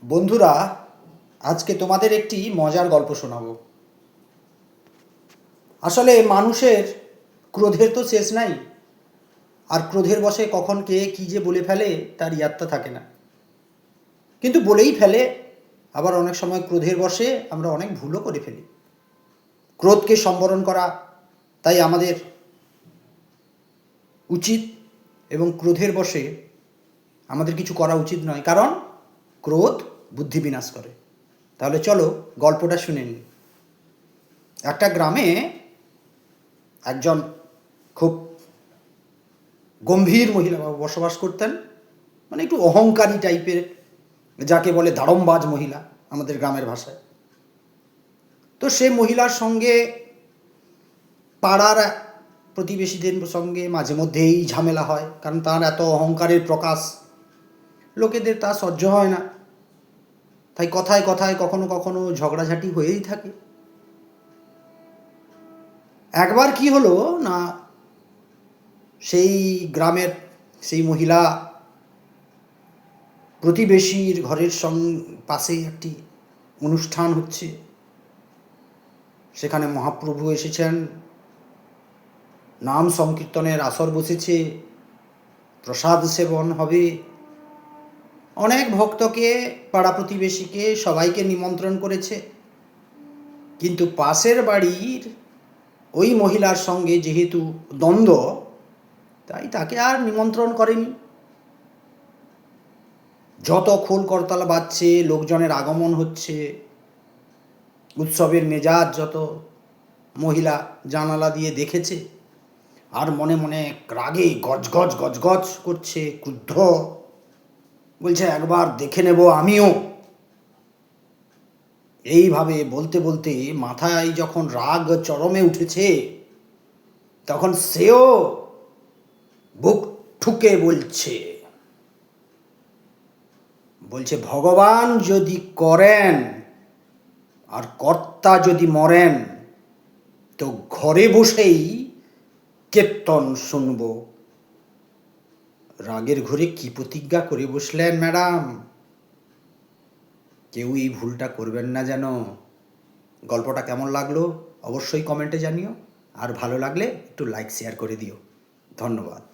বন্ধুরা, আজকে তোমাদের একটি মজার গল্প শোনাবো। আসলে মানুষের ক্রোধের তো শেষ নাই, আর ক্রোধের বশে কখন কে কী যে বলে ফেলে তার ইয়াত্তা থাকে না। কিন্তু বলেই ফেলে, আবার অনেক সময় ক্রোধের বশে আমরা অনেক ভুলও করে ফেলি। ক্রোধকে সম্বরণ করা তাই আমাদের উচিত, এবং ক্রোধের বশে আমাদের কিছু করা উচিত নয়, কারণ ক্রোধ বুদ্ধি বিনাশ করে। তাহলে চলো গল্পটা শুনে নিই। একটা গ্রামে একজন খুব গম্ভীর মহিলা বসবাস করতেন, মানে একটু অহংকারী টাইপের, যাকে বলে দাড়মবাজ মহিলা আমাদের গ্রামের ভাষায়। তো সে মহিলার সঙ্গে পাড়ার প্রতিবেশীদের সঙ্গে মাঝে মধ্যেই ঝামেলা হয়, কারণ তার এত অহংকারের প্রকাশ লোকেদের তা সহ্য হয় না। তাই কথায় কথায় কখনো কখনো ঝগড়াঝাটি হয়েই থাকে। একবার কি হলো না, সেই গ্রামের সেই মহিলা প্রতিবেশীর ঘরের পাশেই একটি অনুষ্ঠান হচ্ছে, সেখানে মহাপ্রভু এসেছেন, নাম সংকীর্তনের আসর বসেছে, প্রসাদ সেবন হবে, অনেক ভক্তকে, পাড়া প্রতিবেশীকে সবাইকে নিমন্ত্রণ করেছে। কিন্তু পাশের বাড়ির ওই মহিলার সঙ্গে যেহেতু দ্বন্দ্ব, তাই তাকে আর নিমন্ত্রণ করেনি। যত খোল করতাল বাজছে, লোকজনের আগমন হচ্ছে, উৎসবের মেজাজ যত, মহিলা জানালা দিয়ে দেখেছে, আর মনে মনে রাগে গজগজ গজগজ করছে, ক্রুদ্ধ, বলছে একবার দেখে নেব আমিও। এইভাবে বলতে বলতে মাথায় যখন রাগ চরমে উঠেছে, তখন সেও বুক ঠুকে বলছে ভগবান যদি করেন আর কর্তা যদি মরেন, তো ঘরে বসেই কীর্তন শুনব। রাগের ঘরে কি প্রতিজ্ঞা করে বসলেন ম্যাডাম! কেউ এই ভুলটা করবেন না যেন। গল্পটা কেমন লাগলো অবশ্যই কমেন্টে জানিও, আর ভালো লাগলে একটু লাইক শেয়ার করে দিও। ধন্যবাদ।